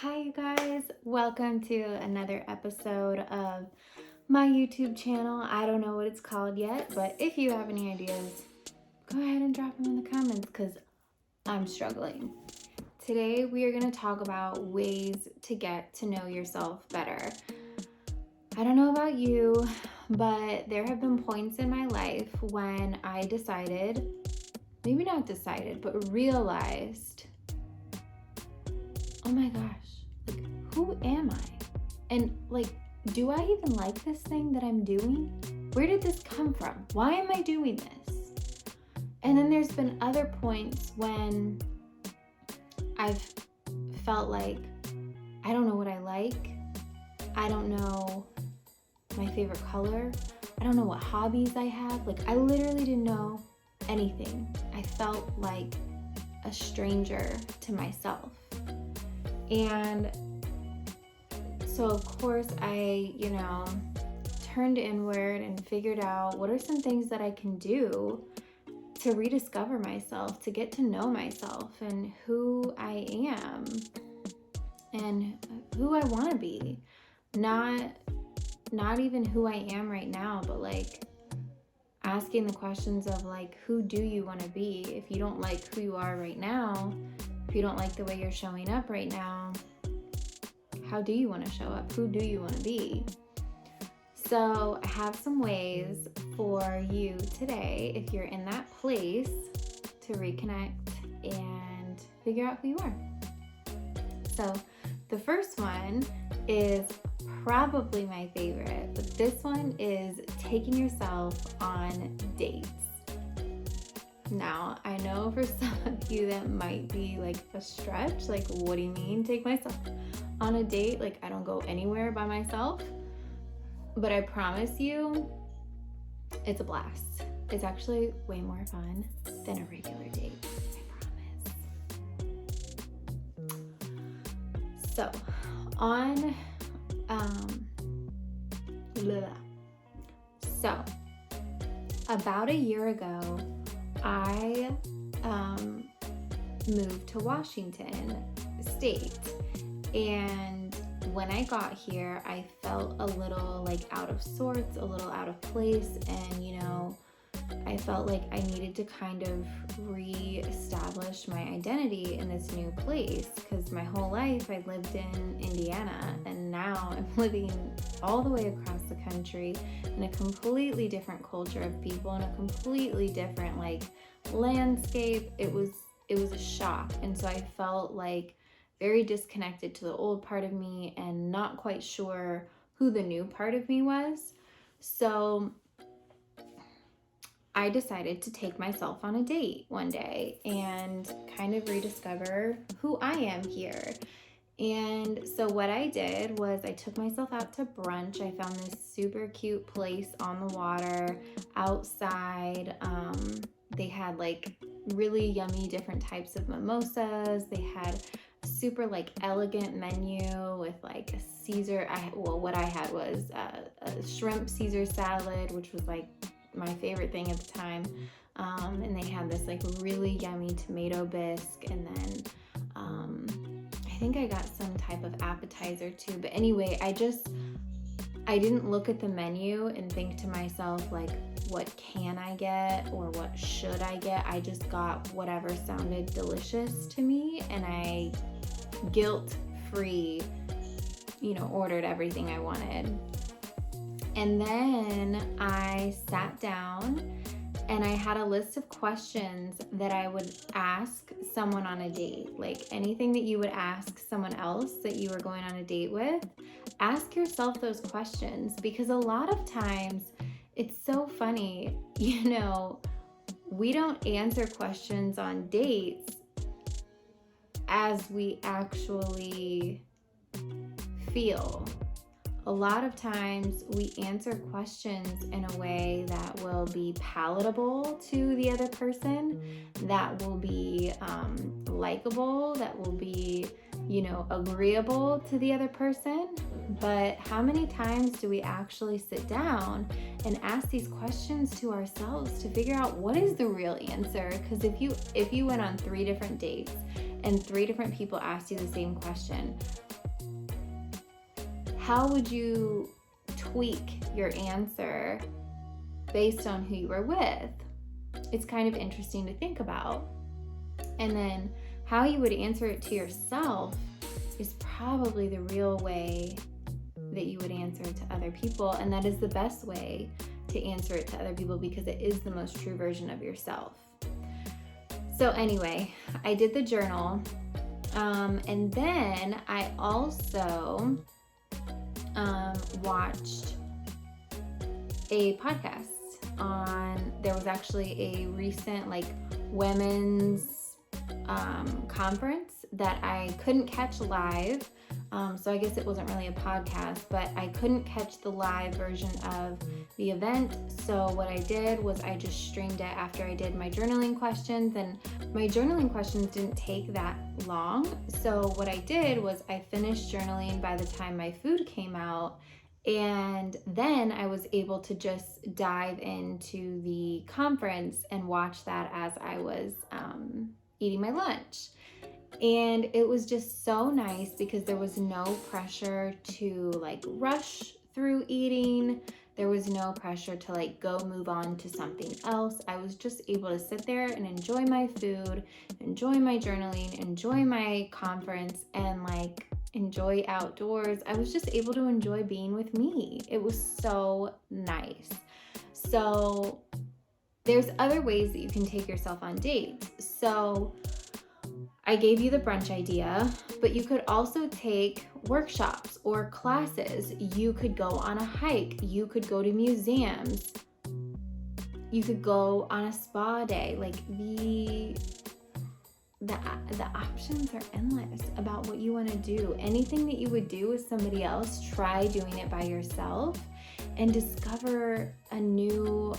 Hi, you guys. Welcome to another episode of my YouTube channel. I don't know what it's called yet, but if you have any ideas, go ahead and drop them in the comments because I'm struggling. Today, we are going to talk about ways to get to know yourself better. I don't know about you, but there have been points in my life when I decided, maybe not decided, but realized, oh my gosh, who am I? And do I even like this thing that I'm doing? Where did this come from? Why am I doing this? And then there's been other points when I've felt like I don't know what I like. I don't know my favorite color. I don't know what hobbies I have. I literally didn't know anything. I felt like a stranger to myself. And so of course I, turned inward and figured out what are some things that I can do to rediscover myself, to get to know myself and who I am and who I want to be. Not even who I am right now, but asking the questions of who do you want to be? If you don't like who you are right now, if you don't like the way you're showing up right now, how do you want to show up? Who do you want to be? So I have some ways for you today, if you're in that place, to reconnect and figure out who you are. So the first one is probably my favorite, but this one is taking yourself on dates. Now, I know for some of you that might be a stretch. What do you mean, take myself on a date? I don't go anywhere by myself. But I promise you, it's a blast. It's actually way more fun than a regular date. I promise. So, about a year ago, I moved to Washington State, and when I got here, I felt a little out of sorts, a little out of place, and I felt like I needed to kind of re-establish my identity in this new place, because my whole life I lived in Indiana, and now I'm living all the way across the country in a completely different culture of people, in a completely different landscape. It was a shock, and so I felt very disconnected to the old part of me and not quite sure who the new part of me was. So I decided to take myself on a date one day and kind of rediscover who I am here. And so what I did was I took myself out to brunch. I found this super cute place on the water outside. They had really yummy different types of mimosas. They had a super elegant menu with a Caesar. What I had was a shrimp Caesar salad, which was my favorite thing at the time. And they had this really yummy tomato bisque, and then I think I got some type of appetizer too. But anyway, I didn't look at the menu and think to myself what can I get or what should I get. I just got whatever sounded delicious to me, and I guilt-free ordered everything I wanted. And then I sat down and I had a list of questions that I would ask someone on a date. Anything that you would ask someone else that you were going on a date with, ask yourself those questions, because a lot of times it's so funny, we don't answer questions on dates as we actually feel. A lot of times we answer questions in a way that will be palatable to the other person, that will be likable, that will be, agreeable to the other person. But how many times do we actually sit down and ask these questions to ourselves to figure out what is the real answer? Because if you went on 3 different dates and 3 different people asked you the same question, how would you tweak your answer based on who you were with? It's kind of interesting to think about. And then how you would answer it to yourself is probably the real way that you would answer it to other people. And that is the best way to answer it to other people, because it is the most true version of yourself. So anyway, I did the journal. And then I also watched a podcast there was actually a recent women's conference that I couldn't catch live. So I guess it wasn't really a podcast, but I couldn't catch the live version of the event. So what I did was I just streamed it after I did my journaling questions, and my journaling questions didn't take that long. So what I did was I finished journaling by the time my food came out, and then I was able to just dive into the conference and watch that as I was eating my lunch. And it was just so nice because there was no pressure to rush through eating. There was no pressure to go move on to something else. I was just able to sit there and enjoy my food, enjoy my journaling, enjoy my conference, and enjoy outdoors. I was just able to enjoy being with me. It was so nice. So there's other ways that you can take yourself on dates. So I gave you the brunch idea, but you could also take workshops or classes. You could go on a hike. You could go to museums. You could go on a spa day. The options are endless about what you want to do. Anything that you would do with somebody else, try doing it by yourself and discover a new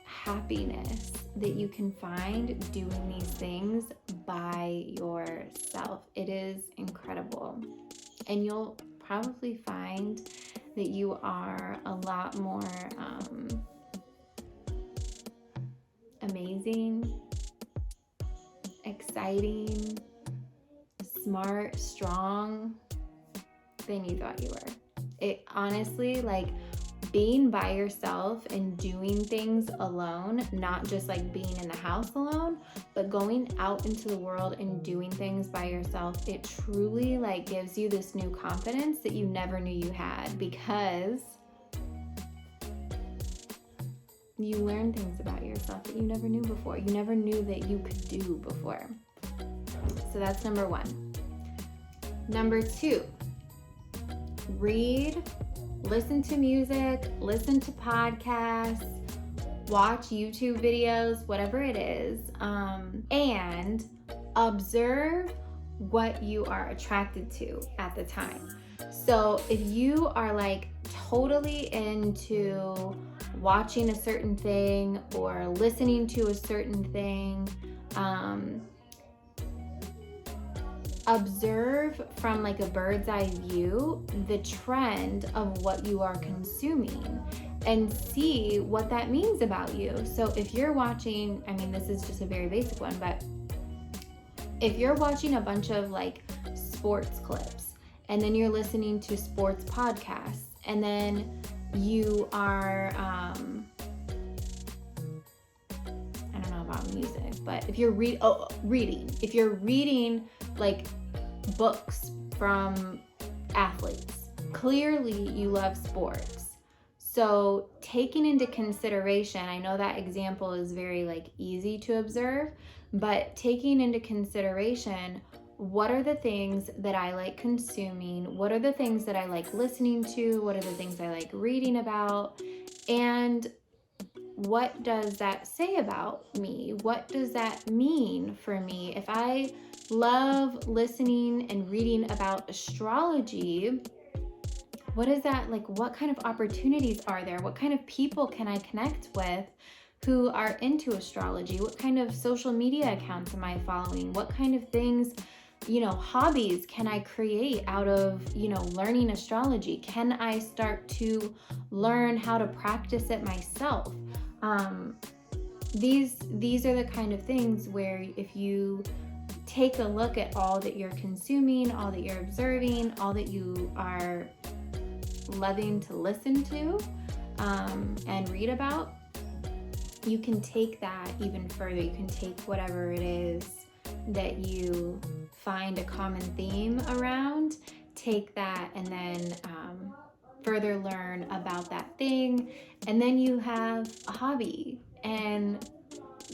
happiness that you can find doing these things by yourself. It is incredible. And you'll probably find that you are a lot more amazing, exciting, smart, strong than you thought you were. It honestly, being by yourself and doing things alone, not just being in the house alone, but going out into the world and doing things by yourself, it truly gives you this new confidence that you never knew you had, because you learn things about yourself that you never knew before. You never knew that you could do before. So that's number 1. Number 2, read. Listen to music, listen to podcasts, watch YouTube videos, whatever it is, and observe what you are attracted to at the time. So if you are totally into watching a certain thing or listening to a certain thing, observe from a bird's eye view the trend of what you are consuming and see what that means about you. So if you're watching, this is just a very basic one, but if you're watching a bunch of sports clips and then you're listening to sports podcasts, and then you are I don't know about music, but if you're reading, if you're reading books from athletes, clearly you love sports. So taking into consideration, I know that example is very easy to observe, but taking into consideration, what are the things that I like consuming? What are the things that I like listening to? What are the things I like reading about? And what does that say about me? What does that mean for me? If I love listening and reading about astrology, what is that what kind of opportunities are there? What kind of people can I connect with who are into astrology? What kind of social media accounts am I following? What kind of things, hobbies can I create out of, learning astrology? Can I start to learn how to practice it myself? these are the kind of things where if you take a look at all that you're consuming, all that you're observing, all that you are loving to listen to and read about, you can take that even further. You can take whatever it is that you find a common theme around, take that and then further learn about that thing, and then you have a hobby, and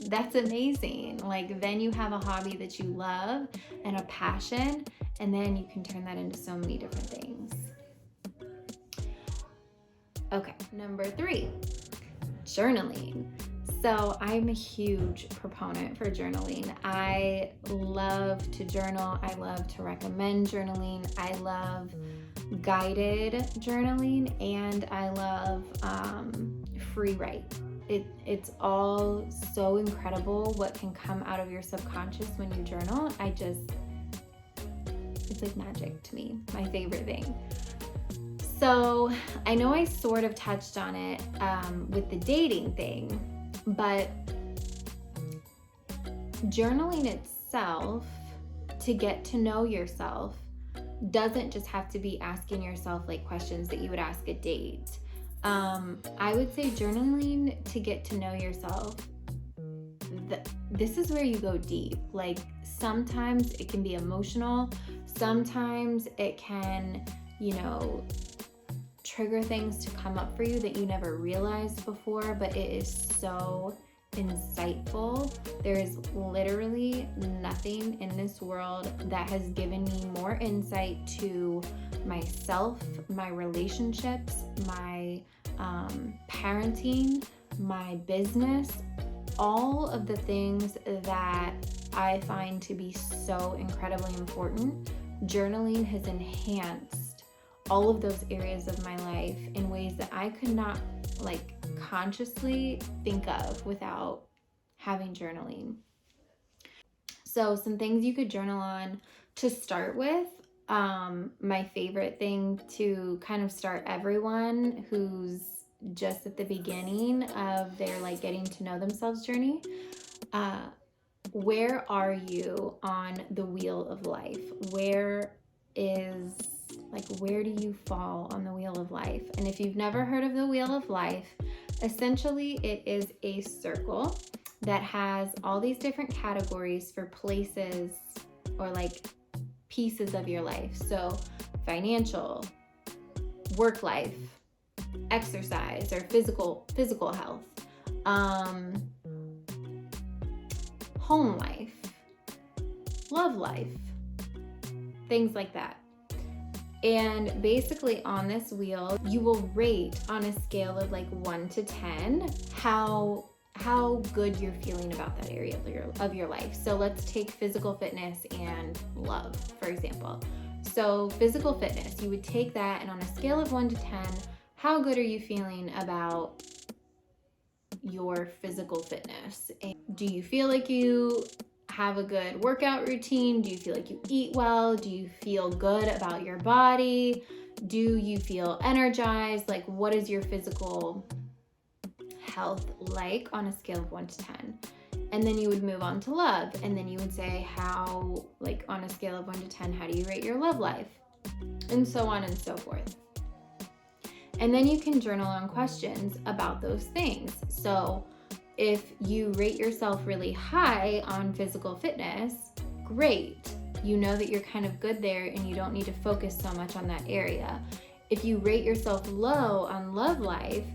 that's amazing. Like, then you have a hobby that you love and a passion, and then you can turn that into so many different things. Okay, number 3, journaling. So I'm a huge proponent for journaling. I love to journal. I love to recommend journaling. I love guided journaling, and I love free write. It's all so incredible what can come out of your subconscious when you journal. It's like magic to me, my favorite thing. So I know I sort of touched on it with the dating thing, but journaling itself, to get to know yourself, doesn't just have to be asking yourself like questions that you would ask a date. I would say journaling to get to know yourself, this is where you go deep. Like, sometimes it can be emotional, sometimes it can, trigger things to come up for you that you never realized before, but it is so insightful. There is literally nothing in this world that has given me more insight to myself, my relationships, my parenting, my business, all of the things that I find to be so incredibly important. Journaling has enhanced all of those areas of my life in ways that I could not consciously think of without having journaling. So some things you could journal on to start with. My favorite thing to kind of start everyone who's just at the beginning of their getting to know themselves journey. Where are you on the wheel of life? Where do you fall on the wheel of life? And if you've never heard of the wheel of life, essentially it is a circle that has all these different categories for places or pieces of your life. So financial, work life, exercise or physical health, home life, love life, things like that. And basically on this wheel, you will rate on a scale of 1 to 10 how good you're feeling about that area of your life. So let's take physical fitness and love, for example. So physical fitness, you would take that, and on a scale of 1 to 10, how good are you feeling about your physical fitness? And do you feel like you have a good workout routine? Do you feel like you eat well? Do you feel good about your body? Do you feel energized? What is your physical health like on a scale of 1 to 10? And then you would move on to love, and then you would say how, on a scale of 1 to 10, how do you rate your love life? And so on and so forth. And then you can journal on questions about those things. So if you rate yourself really high on physical fitness, great. You know that you're kind of good there and you don't need to focus so much on that area. If you rate yourself low on love life,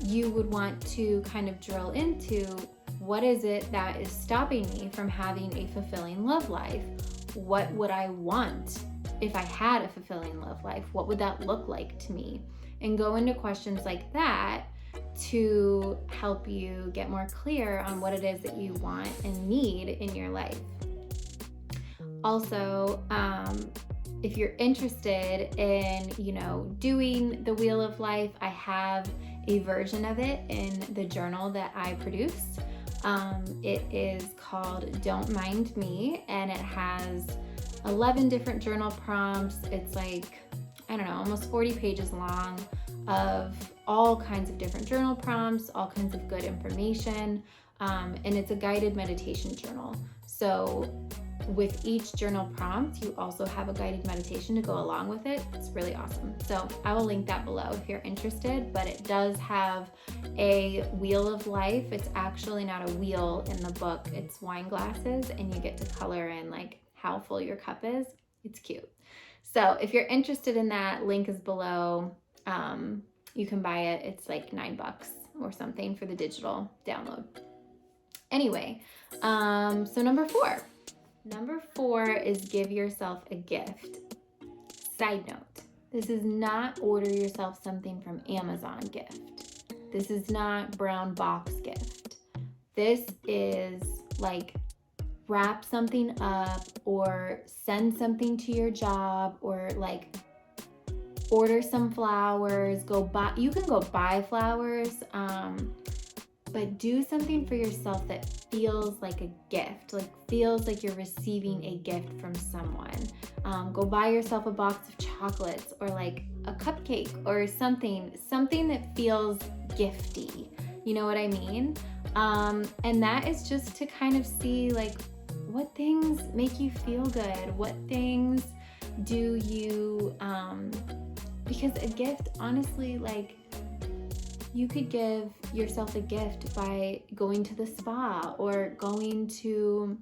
you would want to kind of drill into, what is it that is stopping me from having a fulfilling love life? What would I want if I had a fulfilling love life? What would that look like to me? And go into questions like that to help you get more clear on what it is that you want and need in your life. Also, if you're interested in, doing the Wheel of Life, I have a version of it in the journal that I produced. It is called Don't Mind Me, and it has 11 different journal prompts. It's almost 40 pages long of all kinds of different journal prompts, all kinds of good information. and it's a guided meditation journal. So with each journal prompt, you also have a guided meditation to go along with it. It's really awesome. So I will link that below if you're interested, but it does have a wheel of life. It's actually not a wheel in the book. It's wine glasses, and you get to color in like how full your cup is. It's cute. So if you're interested in that, link is below. You can buy it. It's like $9 or something for the digital download. Anyway, so number 4. Number 4 is give yourself a gift. Side note, this is not order yourself something from Amazon gift. This is not brown box gift. This is like wrap something up or send something to your job, or like order some flowers, you can go buy flowers, but do something for yourself that feels like a gift, like feels like you're receiving a gift from someone. Go buy yourself a box of chocolates, or like a cupcake or something that feels gifty. You know what I mean? And that is just to kind of see like what things make you feel good, what things do you, because a gift, honestly, like you could give yourself a gift by going to the spa or going to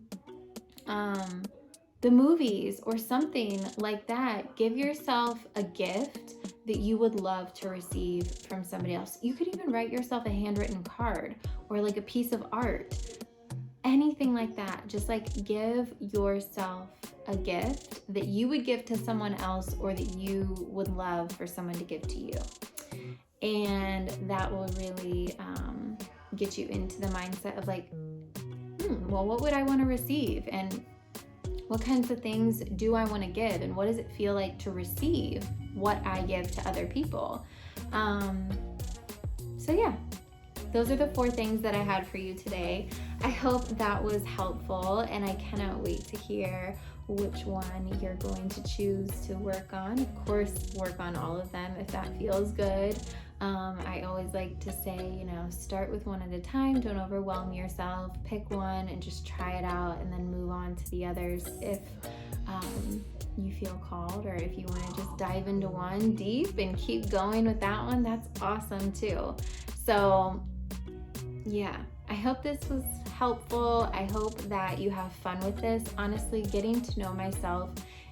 the movies or something like that. Give yourself a gift that you would love to receive from somebody else. You could even write yourself a handwritten card or like a piece of art, anything like that. Just like give yourself a gift that you would give to someone else, or that you would love for someone to give to you. And that will really get you into the mindset of like, well, what would I want to receive? And what kinds of things do I want to give? And what does it feel like to receive what I give to other people? So yeah, those are the 4 things that I had for you today. I hope that was helpful, and I cannot wait to hear which one you're going to choose to work on. Of course, work on all of them if that feels good. I always like to say, start with one at a time. Don't overwhelm yourself. Pick one and just try it out, and then move on to the others if you feel called, or if you want to just dive into one deep and keep going with that one, that's awesome too. So yeah, I hope this was helpful. I hope that you have fun with this. Honestly, getting to know myself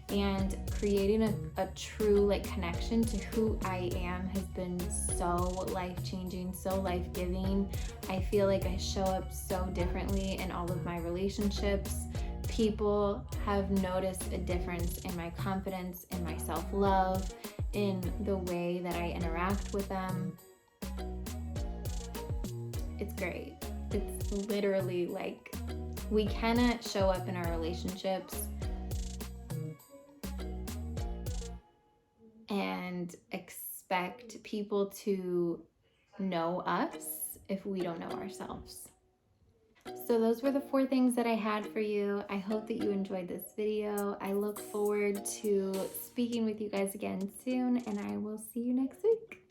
and creating a true like connection to who I am has been so life-changing, so life-giving. I feel like I show up so differently in all of my relationships. People have noticed a difference in my confidence, in my self-love, in the way that I interact with them. It's great. It's literally like, we cannot show up in our relationships and expect people to know us if we don't know ourselves. So those were the 4 things that I had for you. I hope that you enjoyed this video. I look forward to speaking with you guys again soon, and I will see you next week.